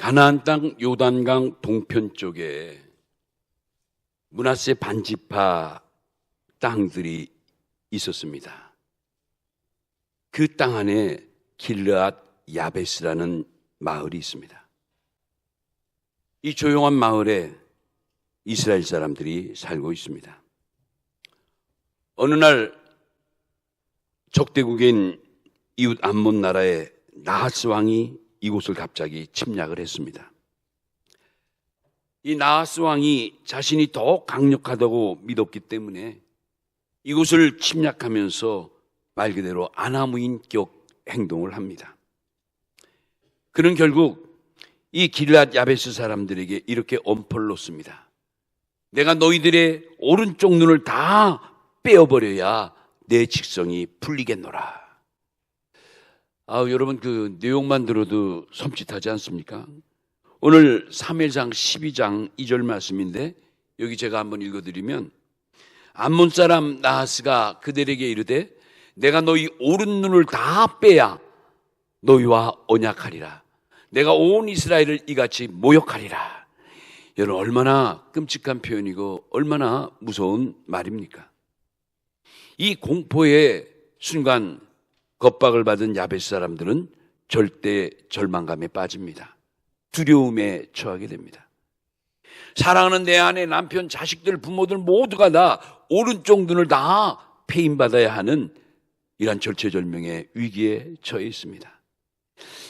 가나안 땅 요단강 동편 쪽에 므낫세 반지파 땅들이 있었습니다. 그 땅 안에 길르앗 야베스라는 마을이 있습니다. 이 조용한 마을에 이스라엘 사람들이 살고 있습니다. 어느 날 적대국인 이웃 암몬 나라의 나하스 왕이 이곳을 갑자기 침략을 했습니다. 이 나하스 왕이 자신이 더 강력하다고 믿었기 때문에 이곳을 침략하면서 말 그대로 아나무인격 행동을 합니다. 그는 결국 이 길앗 야베스 사람들에게 이렇게 엄포를 놓습니다. 내가 너희들의 오른쪽 눈을 다 빼어버려야 내 직성이 풀리겠노라. 여러분 그 내용만 들어도 섬찟하지 않습니까? 오늘 사무엘상 12장 2절 말씀인데 여기 제가 한번 읽어드리면 암몬 사람 나하스가 그들에게 이르되 내가 너희 오른 눈을 다 빼야 너희와 언약하리라. 내가 온 이스라엘을 이같이 모욕하리라. 여러분 얼마나 끔찍한 표현이고 얼마나 무서운 말입니까? 이 공포의 순간 겁박을 받은 야베스 사람들은 절대 절망감에 빠집니다. 두려움에 처하게 됩니다. 사랑하는 내 아내, 남편, 자식들, 부모들 모두가 다 오른쪽 눈을 다 폐인받아야 하는 이러한 절체절명의 위기에 처해 있습니다.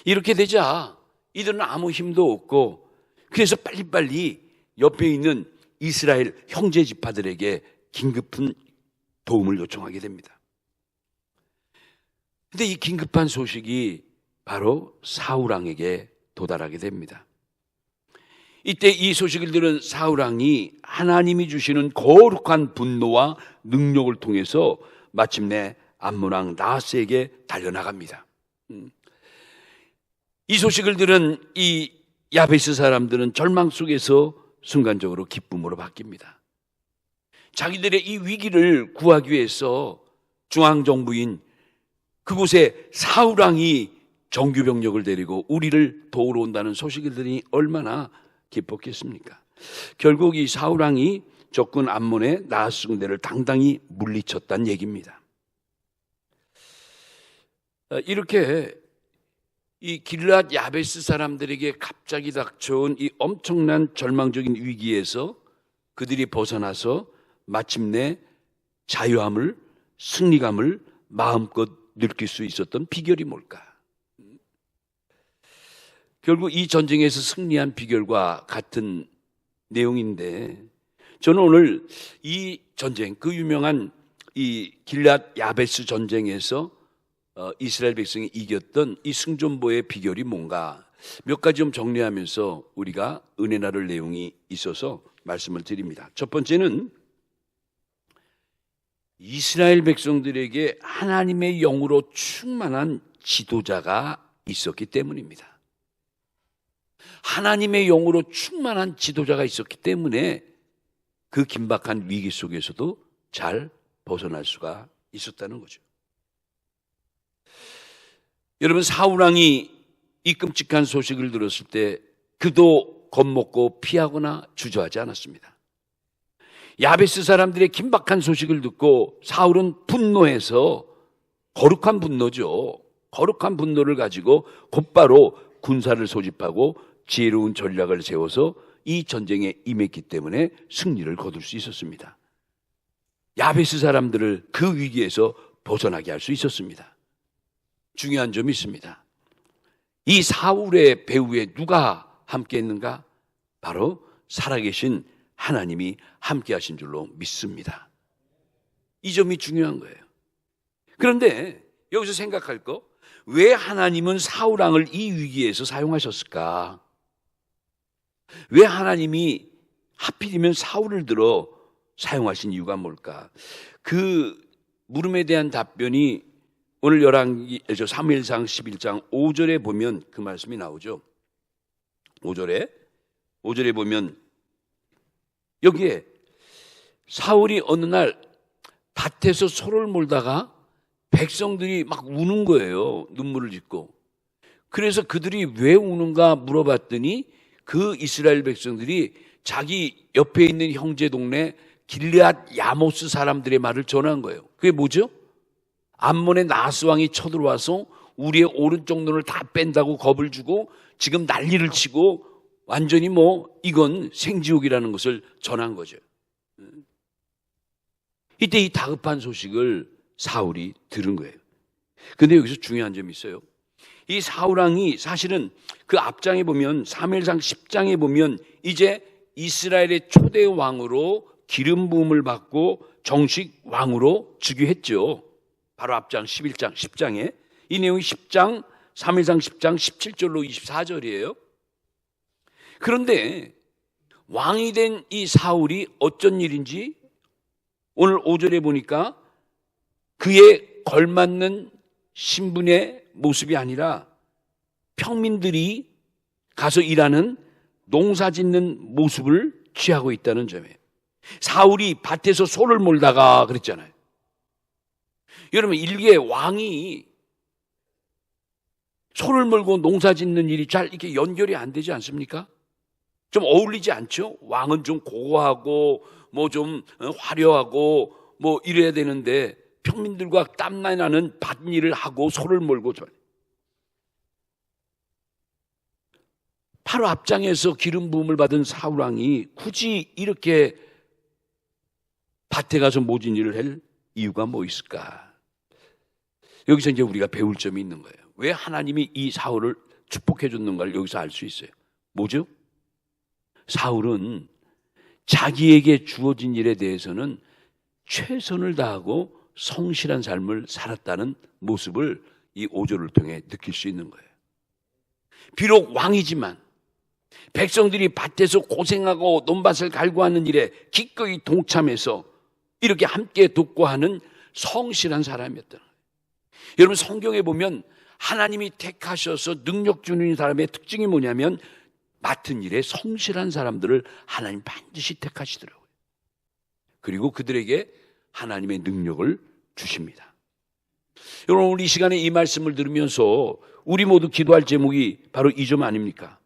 이렇게 되자 이들은 아무 힘도 없고 그래서 빨리빨리 옆에 있는 이스라엘 형제 지파들에게 긴급한 도움을 요청하게 됩니다. 근데 이 긴급한 소식이 바로 사울왕에게 도달하게 됩니다. 이때 이 소식을 들은 사울왕이 하나님이 주시는 거룩한 분노와 능력을 통해서 마침내 암몬왕 나하스에게 달려나갑니다. 이 소식을 들은 이 야베스 사람들은 절망 속에서 순간적으로 기쁨으로 바뀝니다. 자기들의 이 위기를 구하기 위해서 중앙정부인 그곳에 사울왕이 정규병력을 데리고 우리를 도우러 온다는 소식을 들으니 얼마나 기뻤겠습니까? 결국 이 사울왕이 적군 암몬의 나하스 군대를 당당히 물리쳤다는 얘기입니다. 이렇게 이 길앗 야베스 사람들에게 갑자기 닥쳐온 이 엄청난 절망적인 위기에서 그들이 벗어나서 마침내 자유함을, 승리감을 마음껏 느낄 수 있었던 비결이 뭘까? 결국 이 전쟁에서 승리한 비결과 같은 내용인데 저는 오늘 이 전쟁, 그 유명한 이 길앗 야베스 전쟁에서 이스라엘 백성이 이겼던 이 승전보의 비결이 뭔가 몇 가지 좀 정리하면서 우리가 은혜 나눌 내용이 있어서 말씀을 드립니다. 첫 번째는 이스라엘 백성들에게 하나님의 영으로 충만한 지도자가 있었기 때문입니다. 하나님의 영으로 충만한 지도자가 있었기 때문에 그 긴박한 위기 속에서도 잘 벗어날 수가 있었다는 거죠. 여러분 사울왕이 이 끔찍한 소식을 들었을 때 그도 겁먹고 피하거나 주저하지 않았습니다. 야베스 사람들의 긴박한 소식을 듣고 사울은 분노해서 거룩한 분노죠. 거룩한 분노를 가지고 곧바로 군사를 소집하고 지혜로운 전략을 세워서 이 전쟁에 임했기 때문에 승리를 거둘 수 있었습니다. 야베스 사람들을 그 위기에서 벗어나게 할 수 있었습니다. 중요한 점이 있습니다. 이 사울의 배후에 누가 함께 했는가? 바로 살아계신 하나님이 함께 하신 줄로 믿습니다. 이 점이 중요한 거예요. 그런데 여기서 생각할 거, 왜 하나님은 사울왕을 이 위기에서 사용하셨을까? 왜 하나님이 하필이면 사울을 들어 사용하신 이유가 뭘까? 그 물음에 대한 답변이 오늘 사무엘상 11장 5절에 보면 그 말씀이 나오죠. 5절에 보면 여기에 사울이 어느 날 밭에서 소를 몰다가 백성들이 막 우는 거예요. 눈물을 짓고. 그래서 그들이 왜 우는가 물어봤더니 그 이스라엘 백성들이 자기 옆에 있는 형제 동네 길르앗 야모스 사람들의 말을 전한 거예요. 그게 뭐죠? 암몬의 나하스 왕이 쳐들어와서 우리의 오른쪽 눈을 다 뺀다고 겁을 주고 지금 난리를 치고 완전히 이건 생지옥이라는 것을 전한 거죠. 이때 이 다급한 소식을 사울이 들은 거예요. 근데 여기서 중요한 점이 있어요. 이 사울 왕이 사실은 그 앞장에 보면 사무엘상 10장에 보면 이제 이스라엘의 초대 왕으로 기름 부음을 받고 정식 왕으로 즉위했죠. 바로 앞장 11장 10장에 이 내용이 10장 사무엘상 10장 17절로 24절이에요. 그런데 왕이 된 이 사울이 어쩐 일인지 오늘 5절에 보니까 그에 걸맞는 신분의 모습이 아니라 평민들이 가서 일하는 농사 짓는 모습을 취하고 있다는 점이에요. 사울이 밭에서 소를 몰다가 그랬잖아요. 여러분, 일개 왕이 소를 몰고 농사 짓는 일이 잘 이렇게 연결이 안 되지 않습니까? 좀 어울리지 않죠? 왕은 좀 고고하고 좀 화려하고 이래야 되는데 평민들과 땀나이 나는 밭일을 하고 소를 몰고 바로 앞장에서 기름 부음을 받은 사울 왕이 굳이 이렇게 밭에 가서 모진 일을 할 이유가 뭐 있을까? 여기서 이제 우리가 배울 점이 있는 거예요. 왜 하나님이 이 사울을 축복해 줬는가를 여기서 알 수 있어요. 뭐죠? 사울은 자기에게 주어진 일에 대해서는 최선을 다하고 성실한 삶을 살았다는 모습을 이 5절을 통해 느낄 수 있는 거예요. 비록 왕이지만 백성들이 밭에서 고생하고 논밭을 갈고 하는 일에 기꺼이 동참해서 이렇게 함께 돕고 하는 성실한 사람이었다는 거예요. 여러분, 성경에 보면 하나님이 택하셔서 능력 주는 사람의 특징이 뭐냐면 맡은 일에 성실한 사람들을 하나님 반드시 택하시더라고요. 그리고 그들에게 하나님의 능력을 주십니다. 여러분, 우리 이 시간에 이 말씀을 들으면서 우리 모두 기도할 제목이 바로 이 점 아닙니까?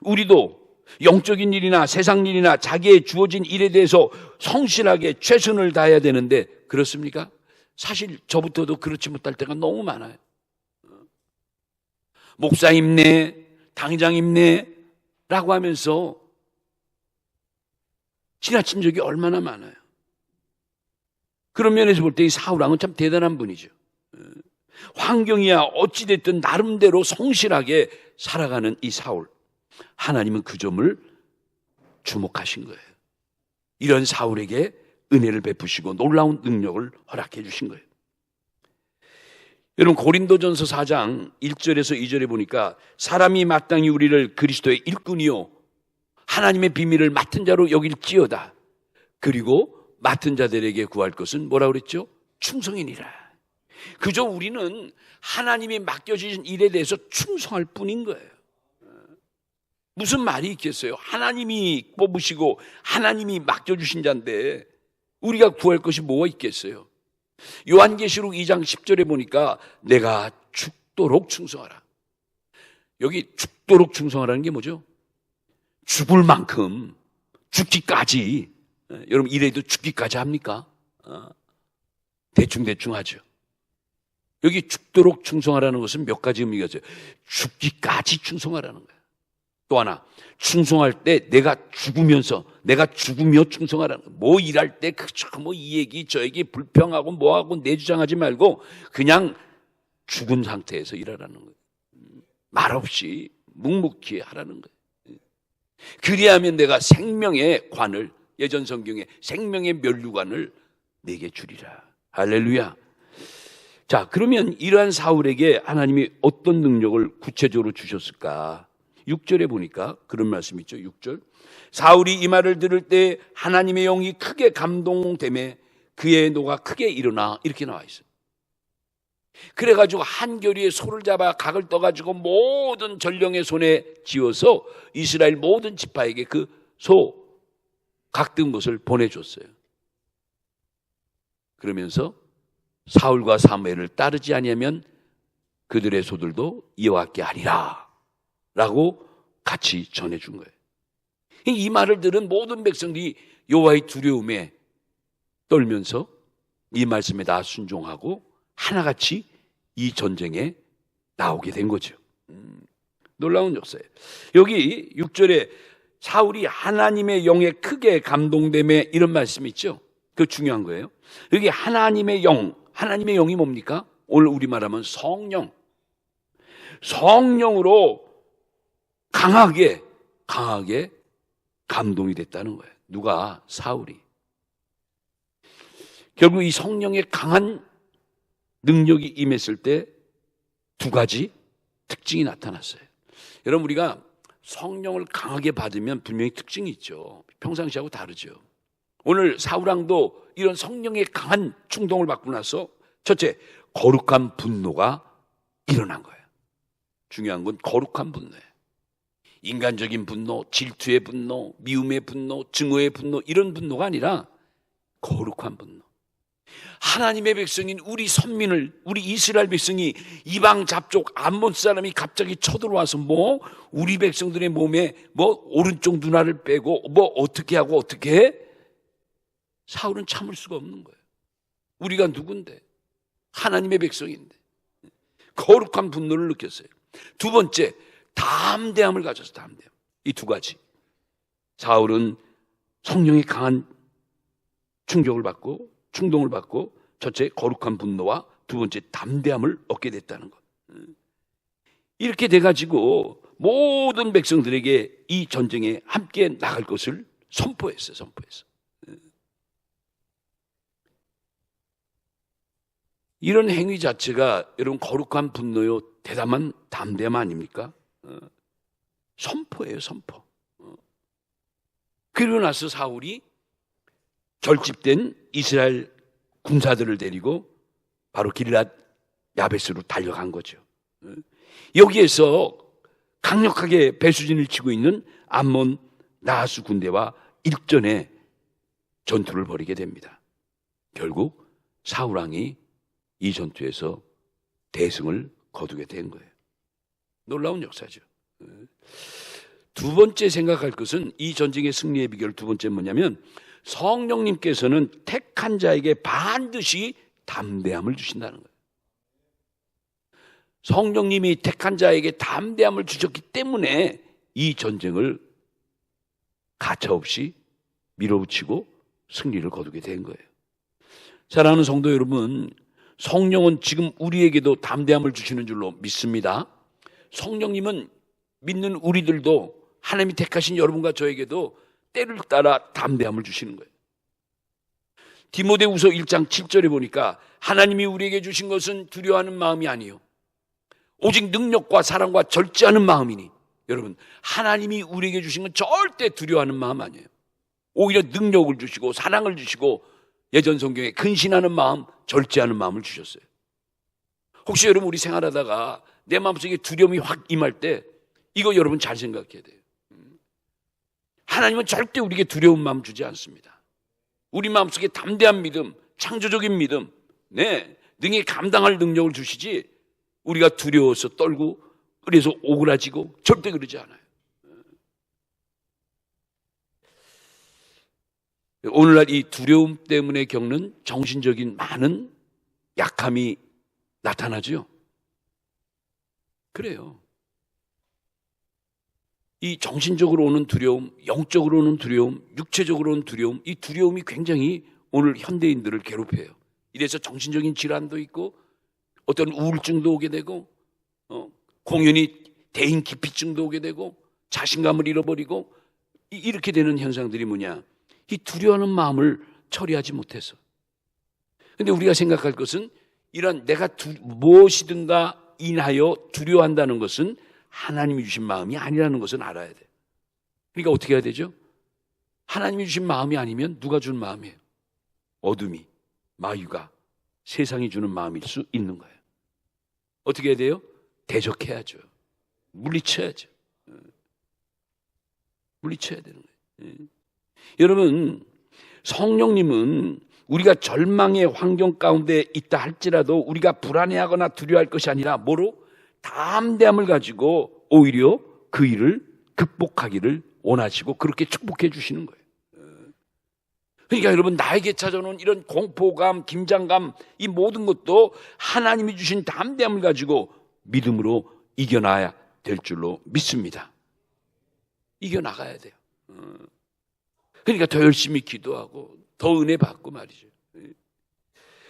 우리도 영적인 일이나 세상 일이나 자기의 주어진 일에 대해서 성실하게 최선을 다해야 되는데 그렇습니까? 사실 저부터도 그렇지 못할 때가 너무 많아요. 목사 힘내, 당장 힘내 라고 하면서 지나친 적이 얼마나 많아요. 그런 면에서 볼 때 이 사울 왕은 참 대단한 분이죠. 환경이야 어찌됐든 나름대로 성실하게 살아가는 이 사울, 하나님은 그 점을 주목하신 거예요. 이런 사울에게 은혜를 베푸시고 놀라운 능력을 허락해 주신 거예요. 여러분, 고린도전서 4장 1절에서 2절에 보니까 사람이 마땅히 우리를 그리스도의 일꾼이요 하나님의 비밀을 맡은 자로 여길지어다. 그리고 맡은 자들에게 구할 것은 뭐라고 그랬죠? 충성이니라. 그저 우리는 하나님이 맡겨주신 일에 대해서 충성할 뿐인 거예요. 무슨 말이 있겠어요? 하나님이 뽑으시고 하나님이 맡겨주신 자인데 우리가 구할 것이 뭐가 있겠어요? 요한계시록 2장 10절에 보니까 내가 죽도록 충성하라. 여기 죽도록 충성하라는 게 뭐죠? 죽을 만큼 죽기까지. 여러분, 이래도 죽기까지 합니까? 대충 하죠. 여기 죽도록 충성하라는 것은 몇 가지 의미가 있어요. 죽기까지 충성하라는 거예요. 또 하나, 충성할 때 내가 죽으며 충성하라는 거예요. 뭐 일할 때 그저 이 얘기 저 얘기 불평하고 뭐하고 내주장하지 말고 그냥 죽은 상태에서 일하라는 거예요. 말없이 묵묵히 하라는 거예요. 그리하면 내가 생명의 관을, 예전 성경에 생명의 면류관을 내게 주리라. 할렐루야. 자, 그러면 이러한 사울에게 하나님이 어떤 능력을 구체적으로 주셨을까? 6절에 보니까 그런 말씀이 있죠. 6절. 사울이 이 말을 들을 때 하나님의 영이 크게 감동되매 그의 노가 크게 일어나, 이렇게 나와 있어요. 그래가지고 한겨리에 소를 잡아 각을 떠가지고 모든 전령의 손에 쥐어서 이스라엘 모든 지파에게 그 소 각 든 것을 보내줬어요. 그러면서 사울과 사무엘을 따르지 아니하면 그들의 소들도 이와 같게 하리라 라고 같이 전해준 거예요. 이 말을 들은 모든 백성들이 여호와의 두려움에 떨면서 이 말씀에 다 순종하고 하나같이 이 전쟁에 나오게 된 거죠. 놀라운 역사예요. 여기 6절에 사울이 하나님의 영에 크게 감동됨에 이런 말씀이 있죠. 그 중요한 거예요. 여기 하나님의 영, 하나님의 영이 뭡니까? 오늘 우리말하면 성령. 성령으로 강하게 감동이 됐다는 거예요. 누가? 사울이. 결국 이 성령의 강한 능력이 임했을 때 두 가지 특징이 나타났어요. 여러분, 우리가 성령을 강하게 받으면 분명히 특징이 있죠. 평상시하고 다르죠. 오늘 사울왕도 이런 성령의 강한 충동을 받고 나서 첫째, 거룩한 분노가 일어난 거예요. 중요한 건 거룩한 분노예요. 인간적인 분노, 질투의 분노, 미움의 분노, 증오의 분노, 이런 분노가 아니라 거룩한 분노. 하나님의 백성인 우리 선민을, 우리 이스라엘 백성이 이방 잡족 암몬 사람이 갑자기 쳐들어와서 우리 백성들의 몸에 오른쪽 눈알을 빼고 어떻게 하고 어떻게 해? 사울은 참을 수가 없는 거예요. 우리가 누군데? 하나님의 백성인데. 거룩한 분노를 느꼈어요. 두 번째, 담대함을 가져서 담대함. 이 두 가지. 사울은 성령의 강한 충동을 받고 첫째 거룩한 분노와 두 번째 담대함을 얻게 됐다는 것. 이렇게 돼가지고 모든 백성들에게 이 전쟁에 함께 나갈 것을 선포했어. 이런 행위 자체가 여러분 거룩한 분노요, 대담한 담대함 아닙니까? 선포예요, 선포. 그리고 나서 사울이 결집된 이스라엘 군사들을 데리고 바로 길랏 야베스로 달려간 거죠. 여기에서 강력하게 배수진을 치고 있는 암몬 나하수 군대와 일전에 전투를 벌이게 됩니다. 결국 사울왕이 이 전투에서 대승을 거두게 된 거예요. 놀라운 역사죠. 두 번째 생각할 것은 이 전쟁의 승리의 비결 두 번째 뭐냐면 성령님께서는 택한 자에게 반드시 담대함을 주신다는 거예요. 성령님이 택한 자에게 담대함을 주셨기 때문에 이 전쟁을 가차없이 밀어붙이고 승리를 거두게 된 거예요. 사랑하는 성도 여러분, 성령은 지금 우리에게도 담대함을 주시는 줄로 믿습니다. 성령님은 믿는 우리들도 하나님이 택하신 여러분과 저에게도 때를 따라 담대함을 주시는 거예요. 디모데후서 1장 7절에 보니까 하나님이 우리에게 주신 것은 두려워하는 마음이 아니요 오직 능력과 사랑과 절제하는 마음이니. 여러분, 하나님이 우리에게 주신 건 절대 두려워하는 마음 아니에요. 오히려 능력을 주시고 사랑을 주시고 예전 성경에 근신하는 마음, 절제하는 마음을 주셨어요. 혹시 여러분 우리 생활하다가 내 마음속에 두려움이 확 임할 때 이거 여러분 잘 생각해야 돼요. 하나님은 절대 우리에게 두려운 마음 주지 않습니다. 우리 마음속에 담대한 믿음, 창조적인 믿음, 능히 감당할 능력을 주시지 우리가 두려워서 떨고 그래서 오그라지고 절대 그러지 않아요. 오늘날 이 두려움 때문에 겪는 정신적인 많은 약함이 나타나죠. 그래요. 이 정신적으로 오는 두려움, 영적으로 오는 두려움, 육체적으로 오는 두려움, 이 두려움이 굉장히 오늘 현대인들을 괴롭혀요. 이래서 정신적인 질환도 있고 어떤 우울증도 오게 되고 공연히 대인 기피증도 오게 되고 자신감을 잃어버리고 이렇게 되는 현상들이 뭐냐? 이 두려워하는 마음을 처리하지 못해서. 그런데 우리가 생각할 것은 이런 내가 무엇이든가 인하여 두려워한다는 것은 하나님이 주신 마음이 아니라는 것은 알아야 돼. 그러니까 어떻게 해야 되죠? 하나님이 주신 마음이 아니면 누가 준 마음이에요? 어둠이, 마귀가, 세상이 주는 마음일 수 있는 거예요. 어떻게 해야 돼요? 대적해야죠. 물리쳐야죠. 물리쳐야 되는 거예요. 여러분, 성령님은 우리가 절망의 환경 가운데 있다 할지라도 우리가 불안해하거나 두려워할 것이 아니라 뭐로? 담대함을 가지고 오히려 그 일을 극복하기를 원하시고 그렇게 축복해 주시는 거예요. 그러니까 여러분, 나에게 찾아오는 이런 공포감, 긴장감, 이 모든 것도 하나님이 주신 담대함을 가지고 믿음으로 이겨나야 될 줄로 믿습니다. 이겨나가야 돼요. 그러니까 더 열심히 기도하고 더 은혜 받고 말이죠.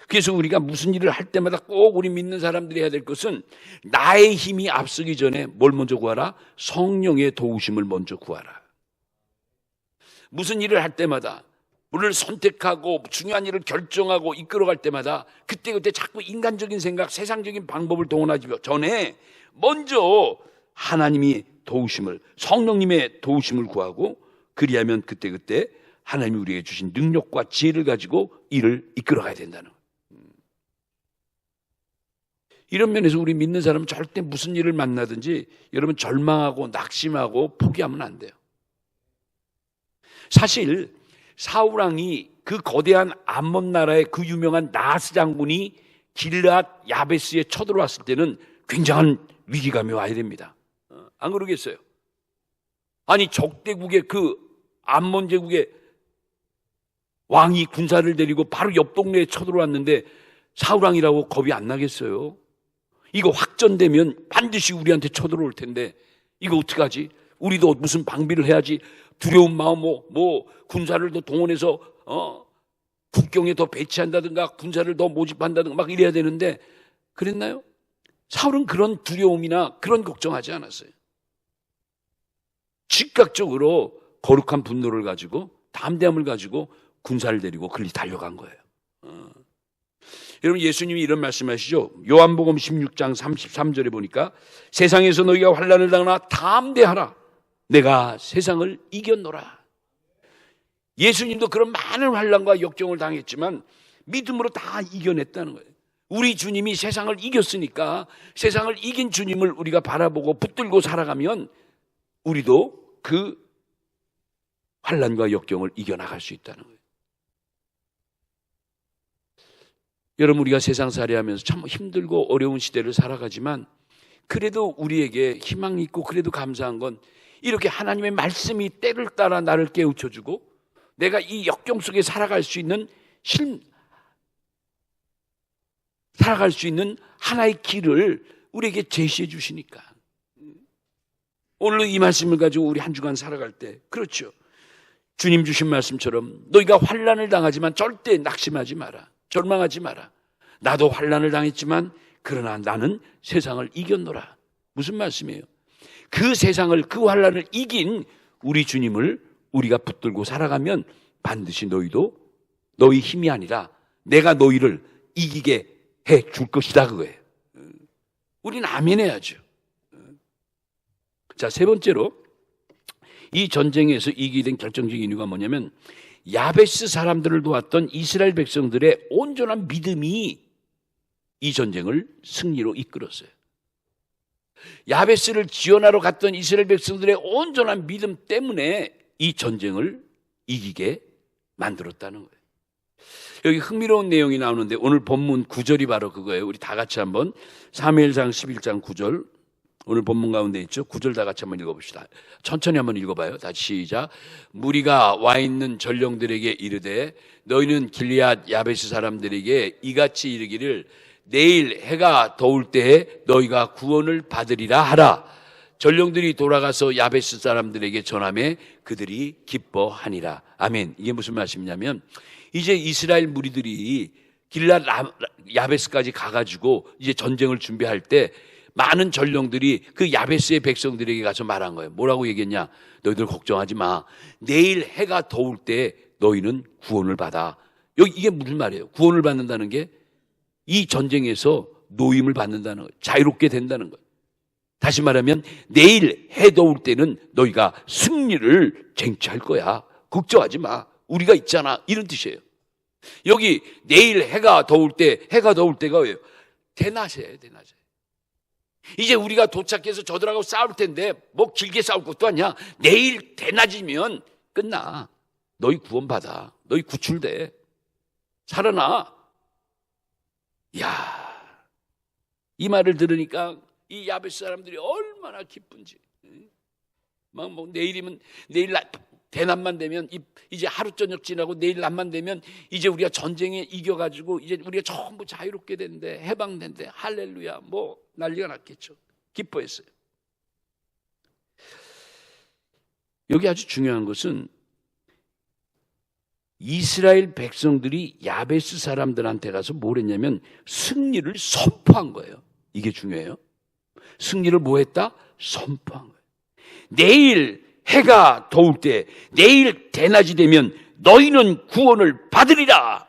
그래서 우리가 무슨 일을 할 때마다 꼭 우리 믿는 사람들이 해야 될 것은 나의 힘이 앞서기 전에 뭘 먼저 구하라? 성령의 도우심을 먼저 구하라. 무슨 일을 할 때마다, 물을 선택하고 중요한 일을 결정하고 이끌어갈 때마다 그때그때 자꾸 인간적인 생각, 세상적인 방법을 동원하기 전에 먼저 하나님이 도우심을, 성령님의 도우심을 구하고, 그리하면 그때그때 하나님이 우리에게 주신 능력과 지혜를 가지고 일을 이끌어가야 된다는 거예요. 이런 면에서 우리 믿는 사람은 절대 무슨 일을 만나든지 여러분 절망하고 낙심하고 포기하면 안 돼요. 사실 사울왕이 그 거대한 암몬 나라의 그 유명한 나하스 장군이 길앗 야베스에 쳐들어왔을 때는 굉장한 위기감이 와야 됩니다. 안 그러겠어요? 아니, 적대국의 그 암몬 제국의 왕이 군사를 데리고 바로 옆 동네에 쳐들어왔는데 사울왕이라고 겁이 안 나겠어요? 이거 확전되면 반드시 우리한테 쳐들어올 텐데 이거 어떡하지? 우리도 무슨 방비를 해야지. 두려운 마음, 군사를 더 동원해서 국경에 더 배치한다든가 군사를 더 모집한다든가 막 이래야 되는데, 그랬나요? 사울은 그런 두려움이나 그런 걱정하지 않았어요. 즉각적으로 거룩한 분노를 가지고 담대함을 가지고 군사를 데리고 글리 달려간 거예요. 여러분, 예수님이 이런 말씀하시죠. 요한복음 16장 33절에 보니까 세상에서 너희가 환난을 당하나 담대하라. 내가 세상을 이겼노라. 예수님도 그런 많은 환난과 역경을 당했지만 믿음으로 다 이겨냈다는 거예요. 우리 주님이 세상을 이겼으니까 세상을 이긴 주님을 우리가 바라보고 붙들고 살아가면 우리도 그 환난과 역경을 이겨나갈 수 있다는 거예요. 여러분, 우리가 세상살이 하면서 참 힘들고 어려운 시대를 살아가지만 그래도 우리에게 희망이 있고 그래도 감사한 건 이렇게 하나님의 말씀이 때를 따라 나를 깨우쳐주고 내가 이 역경 속에 살아갈 수 있는 하나의 길을 우리에게 제시해 주시니까. 오늘 이 말씀을 가지고 우리 한 주간 살아갈 때, 그렇죠, 주님 주신 말씀처럼 너희가 환난을 당하지만 절대 낙심하지 마라. 절망하지 마라. 나도 환난을 당했지만 그러나 나는 세상을 이겼노라. 무슨 말씀이에요? 그 세상을, 그 환난을 이긴 우리 주님을 우리가 붙들고 살아가면 반드시 너희도 너희 힘이 아니라 내가 너희를 이기게 해 줄 것이다, 그거예요. 우리는 아멘해야죠. 자, 세 번째로 이 전쟁에서 이기게 된 결정적인 이유가 뭐냐면 야베스 사람들을 도왔던 이스라엘 백성들의 온전한 믿음이 이 전쟁을 승리로 이끌었어요. 야베스를 지원하러 갔던 이스라엘 백성들의 온전한 믿음 때문에 이 전쟁을 이기게 만들었다는 거예요. 여기 흥미로운 내용이 나오는데 오늘 본문 9절이 바로 그거예요. 우리 다 같이 한번 사무엘상 11장 9절, 오늘 본문 가운데 있죠. 9절 다 같이 한번 읽어봅시다. 천천히 한번 읽어봐요. 다시 시작. 무리가 와 있는 전령들에게 이르되 너희는 길리앗 야베스 사람들에게 이같이 이르기를 내일 해가 더울 때에 너희가 구원을 받으리라 하라. 전령들이 돌아가서 야베스 사람들에게 전하매 그들이 기뻐하니라. 아멘. 이게 무슨 말씀이냐면 이제 이스라엘 무리들이 길앗 야베스까지 가가지고 이제 전쟁을 준비할 때 많은 전령들이 그 야베스의 백성들에게 가서 말한 거예요. 뭐라고 얘기했냐? 너희들 걱정하지 마. 내일 해가 더울 때 너희는 구원을 받아. 여기 이게 무슨 말이에요? 구원을 받는다는 게 이 전쟁에서 노임을 받는다는 거예요. 자유롭게 된다는 거예요. 다시 말하면 내일 해 더울 때는 너희가 승리를 쟁취할 거야. 걱정하지 마. 우리가 있잖아. 이런 뜻이에요. 여기 내일 해가 더울 때가 왜요? 대낮이에요. 대낮에. 이제 우리가 도착해서 저들하고 싸울 텐데 뭐 길게 싸울 것도 아니야. 내일 대낮이면 끝나. 너희 구원받아. 너희 구출돼. 살아나. 이야, 이 말을 들으니까 이 야베스 사람들이 얼마나 기쁜지. 막 뭐 내일 대낮만 되면 이제 하루 저녁 지나고 내일 낮만 되면 이제 우리가 전쟁에 이겨가지고 이제 우리가 전부 자유롭게 된대, 해방된대, 할렐루야, 뭐 난리가 났겠죠. 기뻐했어요. 여기 아주 중요한 것은 이스라엘 백성들이 야베스 사람들한테 가서 뭘 했냐면 승리를 선포한 거예요. 이게 중요해요. 승리를 뭐 했다? 선포한 거예요. 내일 해가 더울 때, 내일 대낮이 되면 너희는 구원을 받으리라.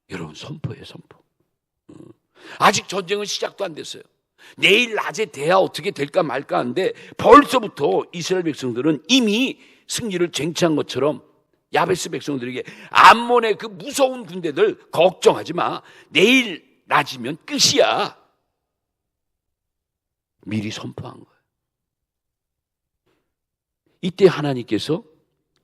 여러분, 선포예요, 선포. 아직 전쟁은 시작도 안 됐어요. 내일 낮에 돼야 어떻게 될까 말까 하는데 벌써부터 이스라엘 백성들은 이미 승리를 쟁취한 것처럼 야베스 백성들에게 암몬의 그 무서운 군대들 걱정하지 마. 내일 낮이면 끝이야. 미리 선포한 거예요. 이때 하나님께서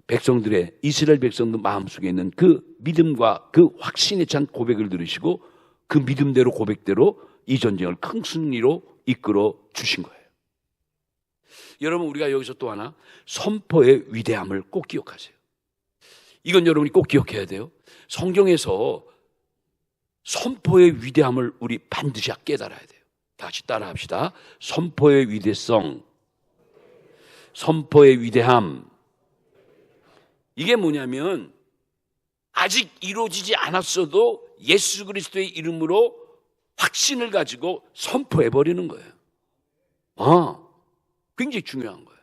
백성들의, 이스라엘 백성들 마음속에 있는 그 믿음과 그 확신에 찬 고백을 들으시고 그 믿음대로 고백대로 이 전쟁을 큰 승리로 이끌어 주신 거예요. 여러분, 우리가 여기서 또 하나 선포의 위대함을 꼭 기억하세요. 이건 여러분이 꼭 기억해야 돼요. 성경에서 선포의 위대함을 우리 반드시 깨달아야 돼요. 다시 따라합시다. 선포의 위대성, 선포의 위대함. 이게 뭐냐면 아직 이루어지지 않았어도 예수 그리스도의 이름으로 확신을 가지고 선포해버리는 거예요. 굉장히 중요한 거예요.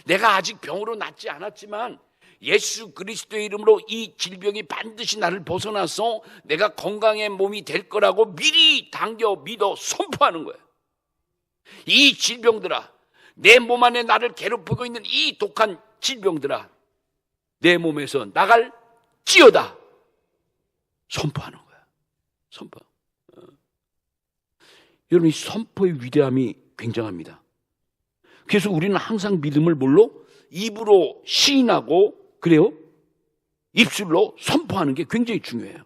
내가 아직 병으로 낫지 않았지만 예수 그리스도의 이름으로 이 질병이 반드시 나를 벗어나서 내가 건강의 몸이 될 거라고 미리 당겨 믿어 선포하는 거예요. 이 질병들아, 내 몸 안에 나를 괴롭히고 있는 이 독한 질병들아, 내 몸에서 나갈지어다. 선포하는 거야. 선포. 여러분, 이 선포의 위대함이 굉장합니다. 그래서 우리는 항상 믿음을 뭘로? 입으로 시인하고, 그래요? 입술로 선포하는 게 굉장히 중요해요.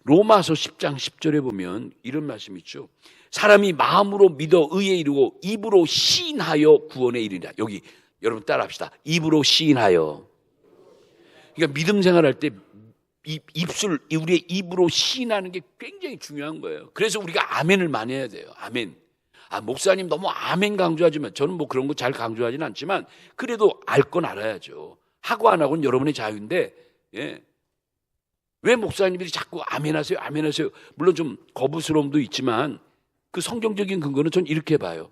로마서 10장 10절에 보면 이런 말씀이 있죠. 사람이 마음으로 믿어 의에 이르고 입으로 시인하여 구원에 이르리라. 여기 여러분 따라합시다. 입으로 시인하여. 그러니까 믿음 생활할 때 입술, 우리의 입으로 시인하는 게 굉장히 중요한 거예요. 그래서 우리가 아멘을 많이 해야 돼요. 아멘. 목사님 너무 아멘 강조하지만, 저는 뭐 그런 거 잘 강조하지는 않지만 그래도 알 건 알아야죠. 하고 안 하고는 여러분의 자유인데, 예. 왜 목사님들이 자꾸 아멘하세요, 아멘하세요? 물론 좀 거부스러움도 있지만 그 성경적인 근거는 전 이렇게 봐요.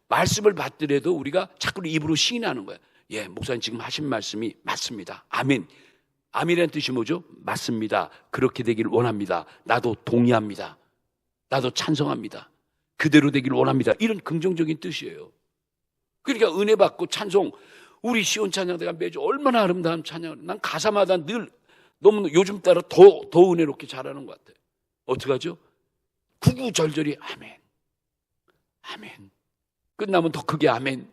말씀을 받더라도 우리가 자꾸 입으로 시인하는 거예요. 예, 목사님 지금 하신 말씀이 맞습니다. 아멘. 아멘이라는 뜻이 뭐죠? 맞습니다. 그렇게 되길 원합니다. 나도 동의합니다. 나도 찬성합니다. 그대로 되길 원합니다. 이런 긍정적인 뜻이에요. 그러니까 은혜 받고 찬송, 우리 시온 찬양대가 매주 얼마나 아름다운 찬양을, 난 가사마다 늘 너무 요즘 따라 더 은혜롭게 잘하는 것 같아요. 어떡하죠? 구구절절히 아멘, 아멘. 끝나면 더 크게 아멘.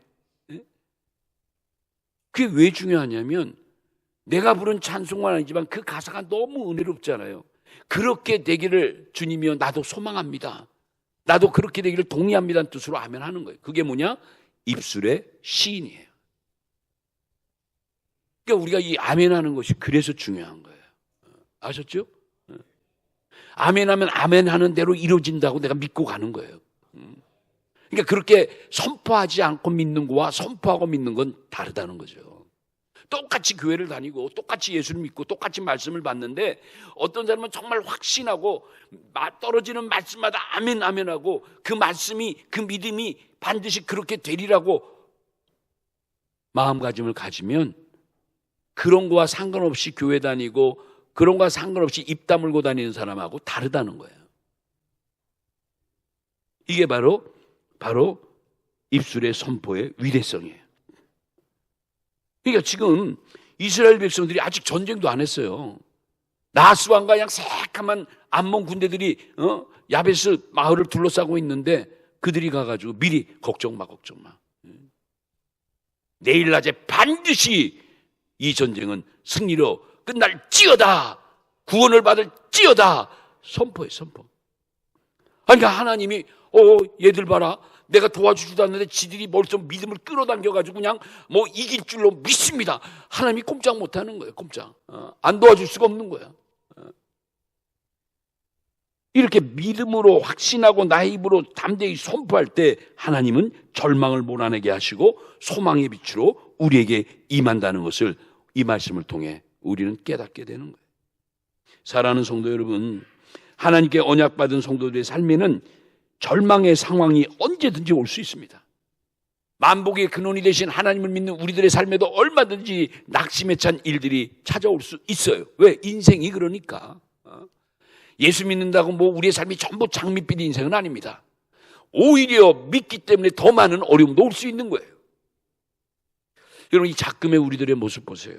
그게 왜 중요하냐면 내가 부른 찬송만 아니지만 그 가사가 너무 은혜롭잖아요. 그렇게 되기를 주님이여 나도 소망합니다. 나도 그렇게 되기를 동의합니다는 뜻으로 아멘 하는 거예요. 그게 뭐냐? 입술의 시인이에요. 그러니까 우리가 이 아멘 하는 것이 그래서 중요한 거예요. 아셨죠? 아멘 하면 아멘 하는 대로 이루어진다고 내가 믿고 가는 거예요. 그러니까 그렇게 선포하지 않고 믿는 거와 선포하고 믿는 건 다르다는 거죠. 똑같이 교회를 다니고 똑같이 예수를 믿고 똑같이 말씀을 받는데 어떤 사람은 정말 확신하고 떨어지는 말씀마다 아멘 아멘하고 그 말씀이, 그 믿음이 반드시 그렇게 되리라고 마음가짐을 가지면 그런 거와 상관없이 교회 다니고 그런 거와 상관없이 입 다물고 다니는 사람하고 다르다는 거예요. 이게 바로 입술의 선포의 위대성이에요. 그러니까 지금 이스라엘 백성들이 아직 전쟁도 안 했어요. 나하스 왕과 그냥 새까만 암몬 군대들이 야베스 마을을 둘러싸고 있는데 그들이 가가지고 미리 걱정 마. 내일 낮에 반드시 이 전쟁은 승리로 끝날지어다. 구원을 받을지어다. 선포해, 선포. 그러니까 하나님이 얘들 봐라. 내가 도와주지도 않는데 지들이 벌써 믿음을 끌어당겨가지고 그냥 뭐 이길 줄로 믿습니다. 하나님이 꼼짝 못하는 거예요. 꼼짝. 안 도와줄 수가 없는 거야. 이렇게 믿음으로 확신하고 나의 입으로 담대히 선포할 때 하나님은 절망을 몰아내게 하시고 소망의 빛으로 우리에게 임한다는 것을 이 말씀을 통해 우리는 깨닫게 되는 거예요. 사랑하는 성도 여러분, 하나님께 언약받은 성도들의 삶에는 절망의 상황이 언제든지 올 수 있습니다. 만복의 근원이 되신 하나님을 믿는 우리들의 삶에도 얼마든지 낙심에 찬 일들이 찾아올 수 있어요. 왜? 인생이 그러니까. 예수 믿는다고 뭐 우리의 삶이 전부 장밋빛 인생은 아닙니다. 오히려 믿기 때문에 더 많은 어려움도 올 수 있는 거예요. 여러분, 이 작금의 우리들의 모습 보세요.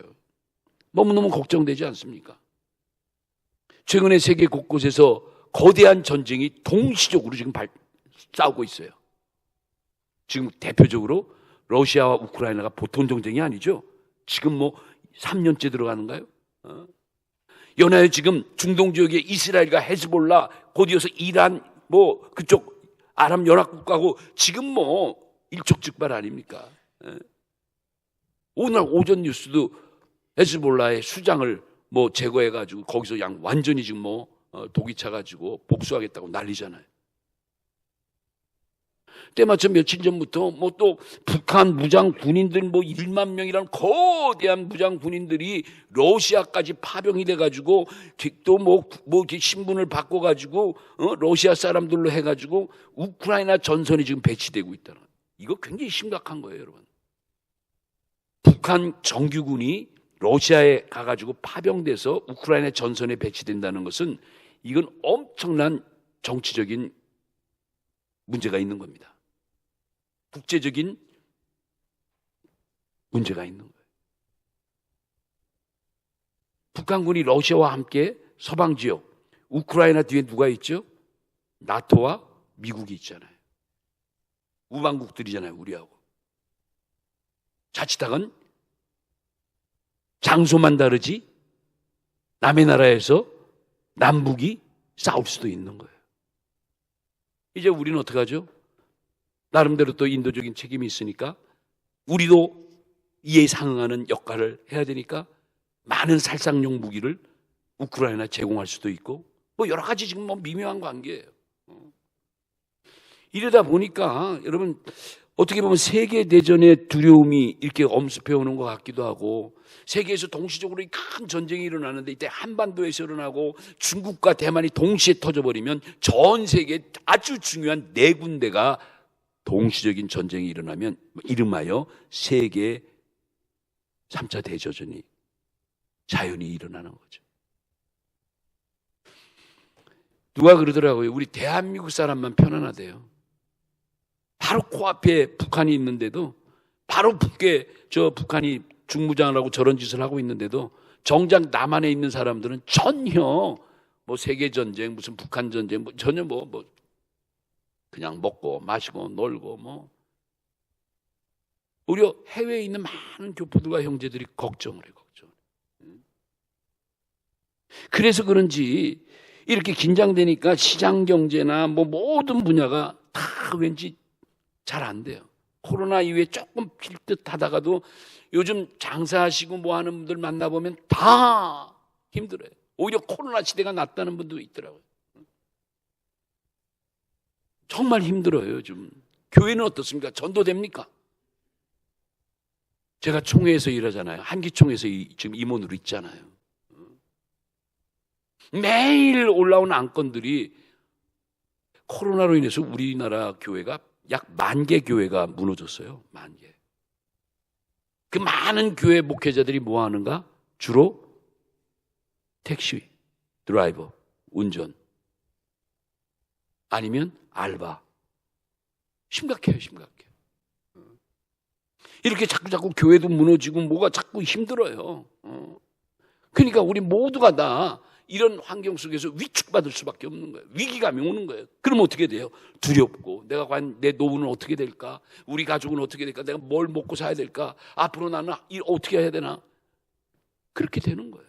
너무너무 걱정되지 않습니까? 최근에 세계 곳곳에서 거대한 전쟁이 동시적으로 지금 싸우고 있어요. 지금 대표적으로 러시아와 우크라이나가 보통 전쟁이 아니죠. 지금 뭐 3년째 들어가는가요? 연하에 지금 중동 지역에 이스라엘과 헤즈볼라, 곧 이어서 이란, 뭐 그쪽 아랍 연합국가하고 지금 뭐 일촉즉발 아닙니까? 오늘 오전 뉴스도 헤즈볼라의 수장을 뭐 제거해가지고 거기서 그냥 완전히 지금 뭐 독이 차가지고 복수하겠다고 난리잖아요. 때마침 며칠 전부터 뭐 또 북한 무장 군인들 뭐 1만 명이라는 거대한 무장 군인들이 러시아까지 파병이 돼가지고 또 뭐 신분을 바꿔가지고 러시아 사람들로 해가지고 우크라이나 전선이 지금 배치되고 있다는 거예요. 이거 굉장히 심각한 거예요, 여러분. 북한 정규군이 러시아에 가가지고 파병돼서 우크라이나 전선에 배치된다는 것은 이건 엄청난 정치적인 문제가 있는 겁니다. 국제적인 문제가 있는 거예요. 북한군이 러시아와 함께 서방 지역, 우크라이나 뒤에 누가 있죠? 나토와 미국이 있잖아요. 우방국들이잖아요, 우리하고. 자칫하건 장소만 다르지 남의 나라에서 남북이 싸울 수도 있는 거예요. 이제 우리는 어떻게 하죠? 나름대로 또 인도적인 책임이 있으니까 우리도 이에 상응하는 역할을 해야 되니까 많은 살상용 무기를 우크라이나 제공할 수도 있고 뭐 여러 가지 지금 뭐 미묘한 관계예요. 이러다 보니까 여러분 어떻게 보면 세계대전의 두려움이 이렇게 엄습해 오는 것 같기도 하고 세계에서 동시적으로 큰 전쟁이 일어나는데 이때 한반도에서 일어나고 중국과 대만이 동시에 터져버리면 전 세계에 아주 중요한 네 군데가 동시적인 전쟁이 일어나면 이름하여 세계 3차 대전이 자연히 일어나는 거죠. 누가 그러더라고요. 우리 대한민국 사람만 편안하대요. 바로 코앞에 북한이 있는데도 바로 북한이 중무장을 하고 저런 짓을 하고 있는데도 정작 남한에 있는 사람들은 전혀 뭐 세계전쟁 무슨 북한전쟁 뭐 전혀 뭐 그냥 먹고 마시고 놀고 뭐 오히려 해외에 있는 많은 교포들과 형제들이 걱정을 해요. 그래서 그런지 이렇게 긴장되니까 시장 경제나 뭐 모든 분야가 다 왠지 잘 안 돼요. 코로나 이후에 조금 필 듯 하다가도 요즘 장사하시고 뭐 하는 분들 만나보면 다 힘들어요. 오히려 코로나 시대가 낫다는 분도 있더라고요. 정말 힘들어요, 요즘. 교회는 어떻습니까? 전도됩니까? 제가 총회에서 일하잖아요. 한기총회에서 지금 임원으로 있잖아요. 매일 올라오는 안건들이 코로나로 인해서 우리나라 교회가 약 10,000개 교회가 무너졌어요. 10,000개. 그 많은 교회 목회자들이 뭐 하는가? 주로 택시, 드라이버, 운전 아니면 알바. 심각해요, 심각해. 이렇게 자꾸 교회도 무너지고 뭐가 자꾸 힘들어요. 그러니까 우리 모두가 다 이런 환경 속에서 위축받을 수밖에 없는 거예요. 위기감이 오는 거예요. 그럼 어떻게 돼요? 두렵고 내가 과연 내 노후는 어떻게 될까? 우리 가족은 어떻게 될까? 내가 뭘 먹고 사야 될까? 앞으로 나는 어떻게 해야 되나? 그렇게 되는 거예요.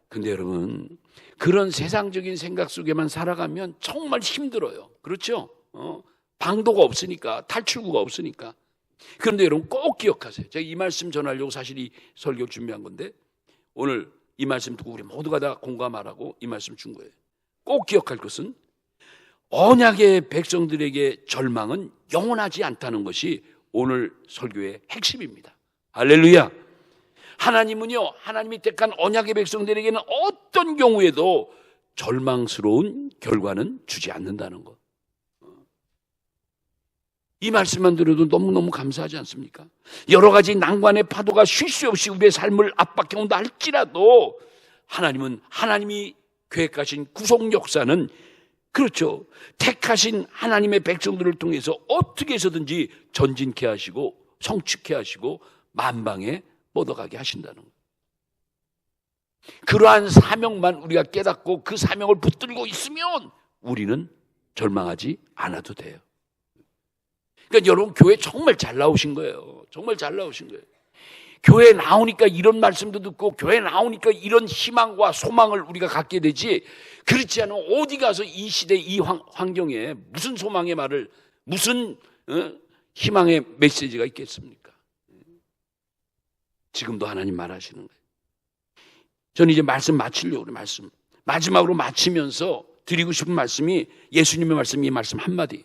근데 여러분 그런 세상적인 생각 속에만 살아가면 정말 힘들어요. 그렇죠? 방도가 없으니까, 탈출구가 없으니까. 그런데 여러분 꼭 기억하세요. 제가 이 말씀 전하려고 사실 이 설교를 준비한 건데, 오늘 이 말씀 듣고 우리 모두가 다 공감하라고 이 말씀 준 거예요. 꼭 기억할 것은 언약의 백성들에게 절망은 영원하지 않다는 것이 오늘 설교의 핵심입니다. 할렐루야. 하나님은요, 하나님이 택한 언약의 백성들에게는 어떤 경우에도 절망스러운 결과는 주지 않는다는 것. 이 말씀만 들어도 너무너무 감사하지 않습니까? 여러 가지 난관의 파도가 쉴 새 없이 우리의 삶을 압박해온다 할지라도 하나님은, 하나님이 계획하신 구속 역사는, 그렇죠, 택하신 하나님의 백성들을 통해서 어떻게 해서든지 전진케 하시고 성취케 하시고 만방에 뻗어가게 하신다는 거예요. 그러한 사명만 우리가 깨닫고 그 사명을 붙들고 있으면 우리는 절망하지 않아도 돼요. 그러니까 여러분, 교회 정말 잘 나오신 거예요. 정말 잘 나오신 거예요. 교회 나오니까 이런 말씀도 듣고 교회 나오니까 이런 희망과 소망을 우리가 갖게 되지, 그렇지 않으면 어디 가서 이 시대 이 환경에 무슨 소망의 말을, 무슨 희망의 메시지가 있겠습니까? 지금도 하나님 말하시는 거예요. 저는 이제 말씀 마치려고 그래요. 말씀 마지막으로 마치면서 드리고 싶은 말씀이 예수님의 말씀, 이 말씀 한마디.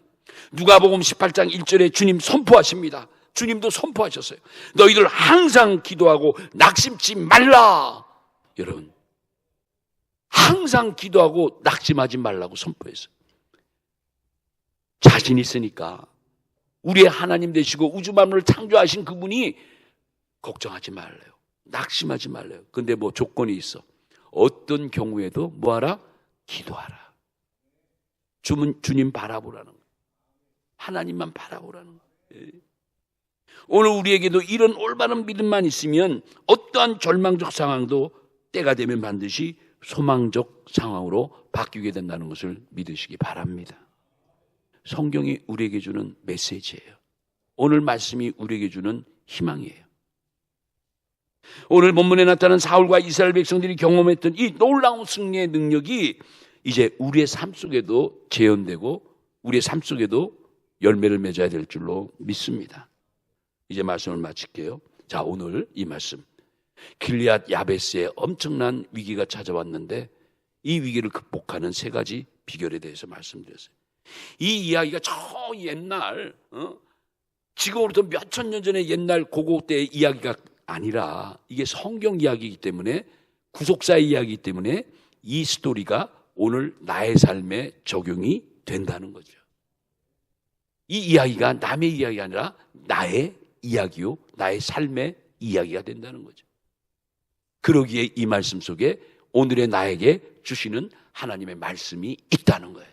누가복음 18장 1절에 주님 선포하십니다. 주님도 선포하셨어요. 너희들 항상 기도하고 낙심치 말라. 여러분, 항상 기도하고 낙심하지 말라고 선포했어요. 자신 있으니까 우리의 하나님 되시고 우주 만물을 창조하신 그분이 걱정하지 말래요. 낙심하지 말래요. 근데 뭐 조건이 있어. 어떤 경우에도 뭐하라? 기도하라. 주님 바라보라는 거예요. 하나님만 바라보라는 거예요. 오늘 우리에게도 이런 올바른 믿음만 있으면 어떠한 절망적 상황도 때가 되면 반드시 소망적 상황으로 바뀌게 된다는 것을 믿으시기 바랍니다. 성경이 우리에게 주는 메시지예요. 오늘 말씀이 우리에게 주는 희망이에요. 오늘 본문에 나타난 사울과 이스라엘 백성들이 경험했던 이 놀라운 승리의 능력이 이제 우리의 삶 속에도 재현되고 우리의 삶 속에도 열매를 맺어야 될 줄로 믿습니다. 이제 말씀을 마칠게요. 자, 오늘 이 말씀, 길리앗 야베스에 엄청난 위기가 찾아왔는데 이 위기를 극복하는 세 가지 비결에 대해서 말씀드렸어요. 이 이야기가 저 옛날, 지금으로부터 몇천 년 전의 옛날 고고 때의 이야기가 아니라 이게 성경 이야기이기 때문에, 구속사의 이야기이기 때문에 이 스토리가 오늘 나의 삶에 적용이 된다는 거죠. 이 이야기가 남의 이야기가 아니라 나의 이야기요, 나의 삶의 이야기가 된다는 거죠. 그러기에 이 말씀 속에 오늘의 나에게 주시는 하나님의 말씀이 있다는 거예요.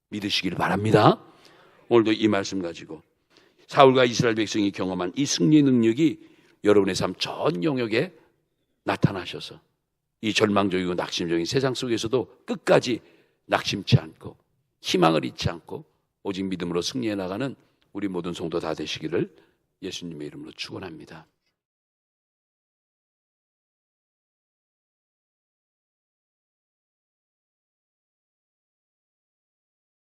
믿으시길 바랍니다. 오늘도 이 말씀 가지고 사울과 이스라엘 백성이 경험한 이 승리의 능력이 여러분의 삶 전 영역에 나타나셔서 이 절망적이고 낙심적인 세상 속에서도 끝까지 낙심치 않고 희망을 잃지 않고 오직 믿음으로 승리해 나가는 우리 모든 성도 다 되시기를 예수님의 이름으로 축원합니다.